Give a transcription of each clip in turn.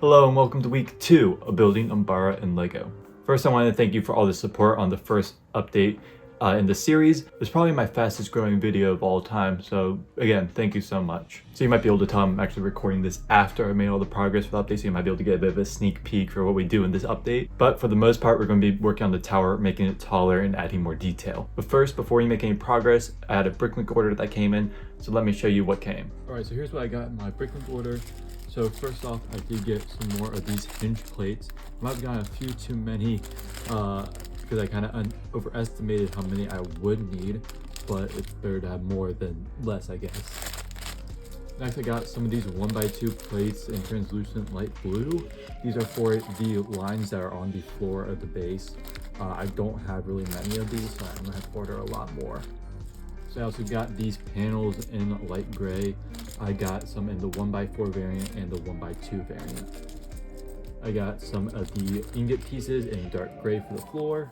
Hello and welcome to week 2 of building UMBARA in LEGO. First, I want to thank you for all the support on the first update in the series. It's probably my fastest growing video of all time, so again, thank you so much. So you might be able to tell I'm actually recording this after I made all the progress for the update, so you might be able to get a bit of a sneak peek for what we do in this update. But for the most part, we're going to be working on the tower, making it taller and adding more detail. But first, before you make any progress, I had a bricklink order that came in, so let me show you what came. Alright, so here's what I got in my bricklink order. So first off, I did get some more of these hinge plates. I might have gotten a few too many because I kind of overestimated how many I would need, but it's better to have more than less, I guess. Next, I got some of these 1x2 plates in translucent light blue. These are for the lines that are on the floor of the base. I don't have really many of these, so I'm gonna have to order a lot more. So I also got these panels in light gray. I got some in the 1x4 variant and the 1x2 variant. I got some of the ingot pieces in dark gray for the floor,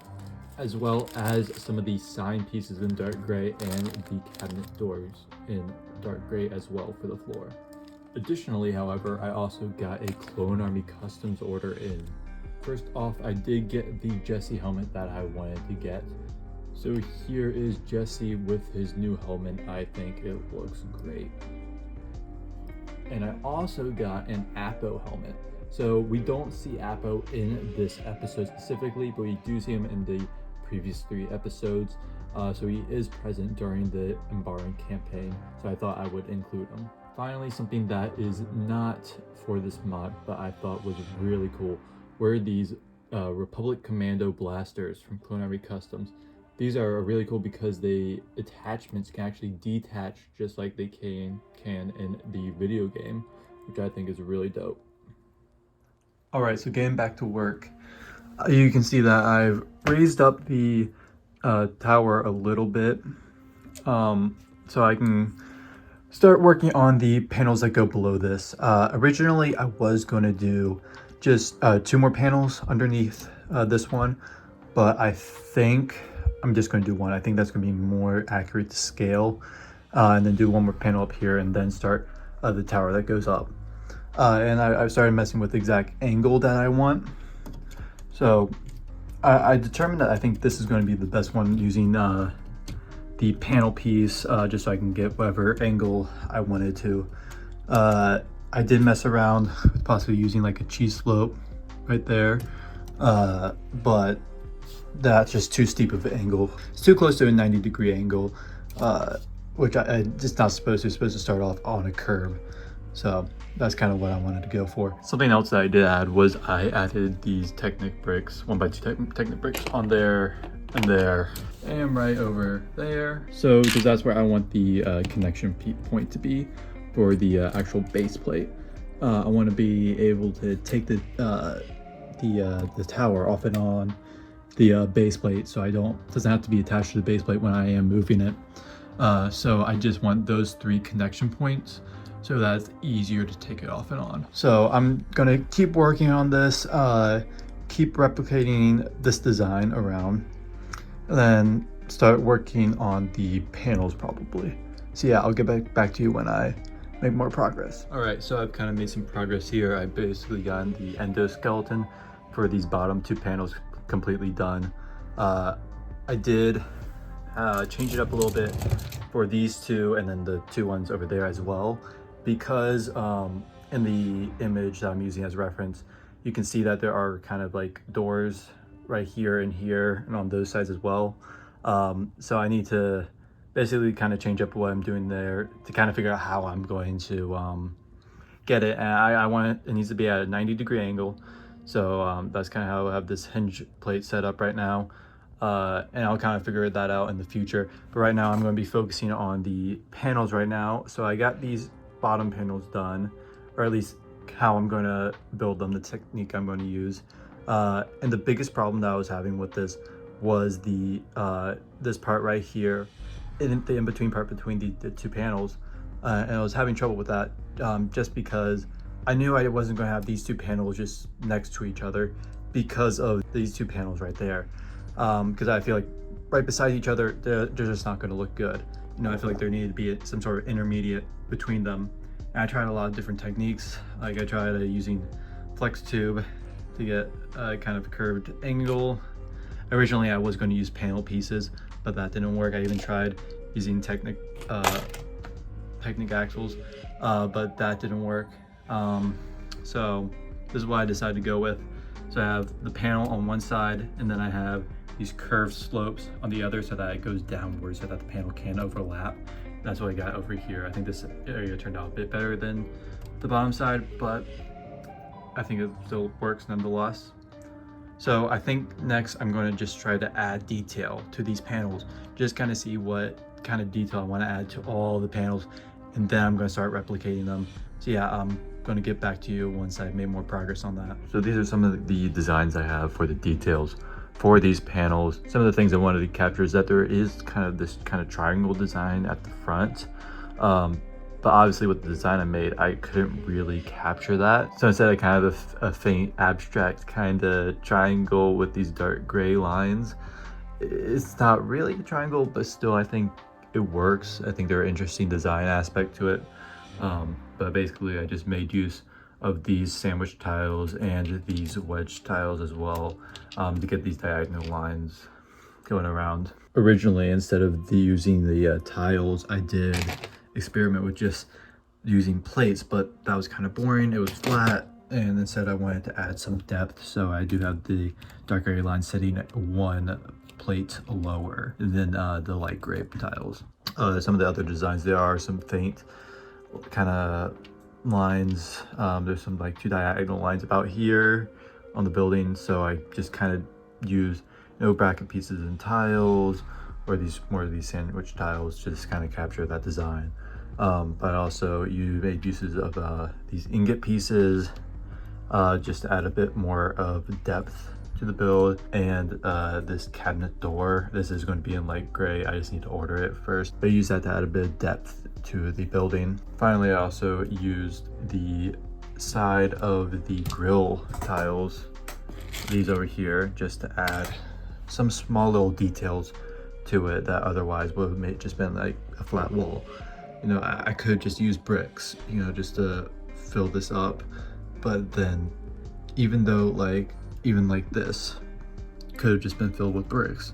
as well as some of the sign pieces in dark gray and the cabinet doors in dark gray as well for the floor. Additionally, however, I also got a Clone Army Customs order in. First off, I did get the Jesse helmet that I wanted to get. So here is Jesse with his new helmet. I think it looks great. And I also got an Appo helmet. So we don't see Appo in this episode specifically, but we do see him in the previous 3 episodes. So he is present during the UMBARA campaign. So I thought I would include him. Finally, something that is not for this mod, but I thought was really cool, were these Republic Commando blasters from Clone Army Customs. These are really cool because the attachments can actually detach just like they can in the video game, which I think is really dope. Alright, so getting back to work, you can see that I've raised up the tower a little bit so I can start working on the panels that go below this. Originally, I was going to do just 2 more panels underneath this one, but I think I'm just going to do 1. I think that's going to be more accurate to scale, and then do 1 more panel up here and then start the tower that goes up. And I started messing with the exact angle that I want. So I determined that I think this is going to be the best one, using the panel piece just so I can get whatever angle I wanted to. I did mess around with possibly using like a cheese slope right there, but that's just too steep of an angle. It's too close to a 90-degree angle, which I just not supposed to. It's supposed to start off on a curve. So that's kind of what I wanted to go for. Something else that I did add was I added these Technic bricks, 1x2 Technic bricks on there and there and right over there. So because that's where I want the connection point to be for the actual base plate. I want to be able to take the tower off and on the base plate, so doesn't have to be attached to the base plate when I am moving it. So I just want those 3 connection points so that it's easier to take it off and on. So I'm gonna keep working on this, keep replicating this design around, and then start working on the panels probably. So yeah, I'll get back to you when I make more progress. All right, so I've kind of made some progress here. I basically gotten the endoskeleton for these bottom 2 panels completely done. I did change it up a little bit for these 2 and then the 2 ones over there as well, because in the image that I'm using as reference, you can see that there are kind of like doors right here and here and on those sides as well. So I need to basically kind of change up what I'm doing there to kind of figure out how I'm going to get it. And I want it needs to be at a 90-degree angle. So that's kind of how I have this hinge plate set up right now. And I'll kind of figure that out in the future. But right now I'm going to be focusing on the panels right now. So I got these bottom panels done, or at least how I'm going to build them, the technique I'm going to use. And the biggest problem that I was having with this was the this part right here, the in-between part between the 2 panels. And I was having trouble with that just because I knew I wasn't going to have these 2 panels just next to each other because of these 2 panels right there. Because I feel like right beside each other, they're just not going to look good. You know, I feel like there needed to be some sort of intermediate between them. And I tried a lot of different techniques. Like I tried using flex tube to get a kind of curved angle. Originally I was going to use panel pieces, but that didn't work. I even tried using Technic axles, but that didn't work. So this is what I decided to go with. So I have the panel on one side, and then I have these curved slopes on the other so that it goes downwards so that the panel can overlap. That's what I got over here. I think this area turned out a bit better than the bottom side, but I think it still works nonetheless. So I think next I'm going to just try to add detail to these panels, just kind of see what kind of detail I want to add to all the panels, and then I'm going to start replicating them. So yeah, I'm going to get back to you once I've made more progress on that. So these are some of the designs I have for the details for these panels. Some of the things I wanted to capture is that there is kind of this kind of triangle design at the front. But obviously with the design I made, I couldn't really capture that. So instead I kind of have a faint abstract kind of triangle with these dark gray lines. It's not really a triangle, but still I think it works. I think there are interesting design aspect to it. But basically I just made use of these sandwich tiles and these wedge tiles as well, to get these diagonal lines going around. Originally, instead of using the tiles, I did experiment with just using plates, but that was kind of boring. It was flat, and instead I wanted to add some depth, so I do have the dark gray line sitting one plate lower than the light gray tiles. Some of the other designs, there are some faint kind of lines. There's some like two diagonal lines about here on the building, so I just kind of use bracket pieces and tiles, or these more of these sandwich tiles, just kind of capture that design. But also you made uses of these ingot pieces, just to add a bit more of depth to the build. And this cabinet door, this is going to be in light gray. I just need to order it first, but I use that to add a bit of depth to the building. Finally, I also used the side of the grill tiles, these over here, just to add some small little details to it that otherwise would have just been like a flat wall. I could just use bricks, just to fill this up, but then even though even like this could have just been filled with bricks,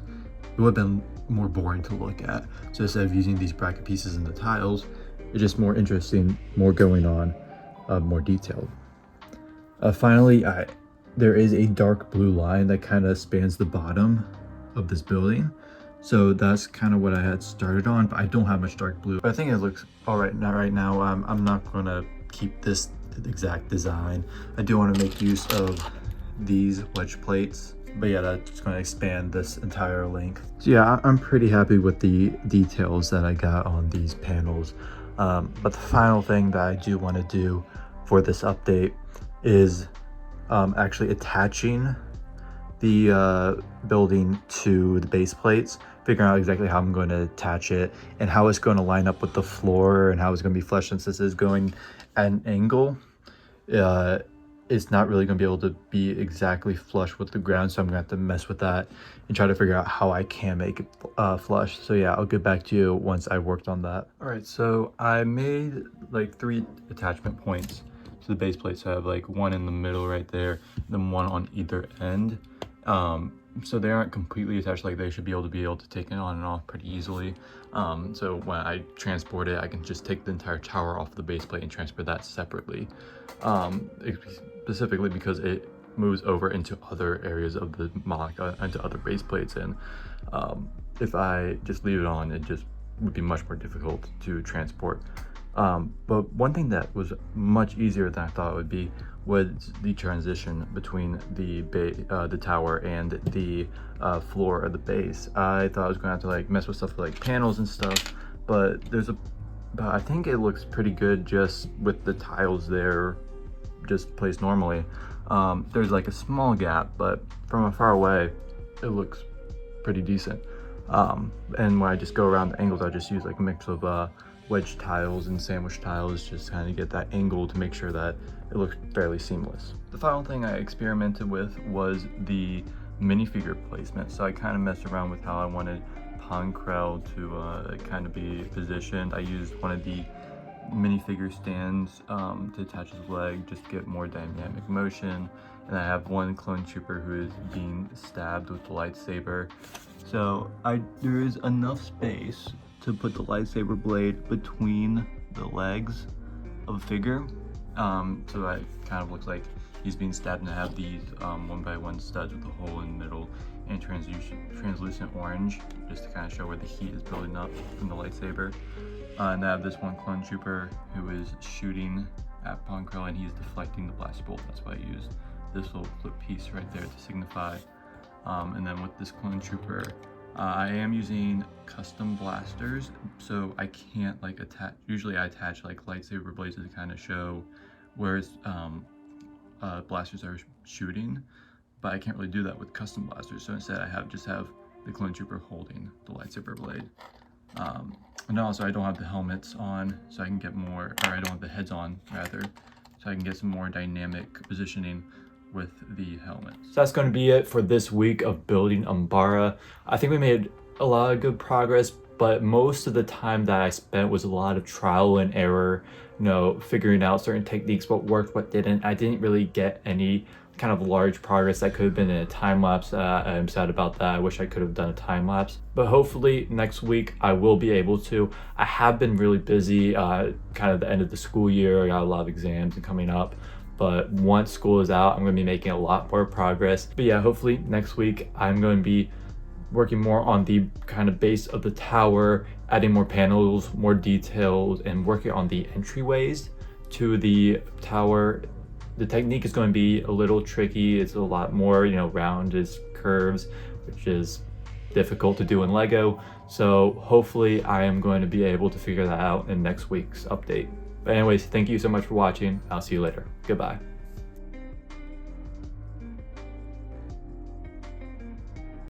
it would have been more boring to look at. So instead of using these bracket pieces and the tiles, it's just more interesting, more going on, more detailed. Finally, there is a dark blue line that kind of spans the bottom of this building. So that's kind of what I had started on, but I don't have much dark blue. But I think it looks all right now. Right now, I'm not going to keep this exact design. I do want to make use of these wedge plates, but yeah, that's going to expand this entire length. So yeah, I'm pretty happy with the details that I got on these panels. But the final thing that I do want to do for this update is actually attaching the building to the base plates, figuring out exactly how I'm going to attach it and how it's going to line up with the floor and how it's going to be flush. Since this is going at an angle, it's not really going to be able to be exactly flush with the ground, so I'm gonna have to mess with that and try to figure out how I can make it flush. So yeah, I'll get back to you once I worked on that. All right, so I made like 3 attachment points to the base plate. So I have like one in the middle right there, then one on either end. So they aren't completely attached, like they should be able to take it on and off pretty easily. So when I transport it, I can just take the entire tower off the base plate and transfer that separately. Specifically because it moves over into other areas of the MOC, into other base plates, and if I just leave it on, it just would be much more difficult to transport. But one thing that was much easier than I thought it would be was the transition between the tower and the floor of the base. I thought I was going to have to like mess with stuff like panels and stuff, but I think it looks pretty good just with the tiles there just placed normally. There's like a small gap, but from far away it looks pretty decent. And when I just go around the angles, I just use like a mix of wedge tiles and sandwich tiles, just kind of get that angle to make sure that it looks fairly seamless. The final thing I experimented with was the minifigure placement. So I kind of messed around with how I wanted Pancrel to kind of be positioned. I used one of the minifigure stands to attach his leg just to get more dynamic motion. And I have one clone trooper who is being stabbed with the lightsaber. So there is enough space to put the lightsaber blade between the legs of a figure. So that kind of looks like he's being stabbed, and I have these 1x1 studs with a hole in the middle and translucent orange just to kind of show where the heat is building up from the lightsaber. And I have this one clone trooper who is shooting at Pon Krell and he's deflecting the blaster bolt. That's why I used this little clip piece right there to signify. And then with this clone trooper, I am using custom blasters, so I can't like attach. Usually I attach like lightsaber blades to kind of show where blasters are shooting, but I can't really do that with custom blasters. So instead I just have the clone trooper holding the lightsaber blade. And also I don't have the helmets on, so I can get more, or I don't have the heads on rather, so I can get some more dynamic positioning with the helmets. So that's going to be it for this week of building UMBARA. I think we made a lot of good progress, but most of the time that I spent was a lot of trial and error, figuring out certain techniques, what worked, what didn't. I didn't really get any kind of large progress that could have been in a time lapse. I'm sad about that. I wish I could have done a time lapse, but hopefully next week I will be able to. I have been really busy, kind of the end of the school year. I got a lot of exams coming up, but once school is out, I'm going to be making a lot more progress. But yeah, hopefully next week I'm going to be working more on the kind of base of the tower, adding more panels, more details, and working on the entryways to the tower. The technique is going to be a little tricky. It's a lot more, rounded curves, which is difficult to do in Lego. So hopefully I am going to be able to figure that out in next week's update. But anyways, thank you so much for watching. I'll see you later. Goodbye.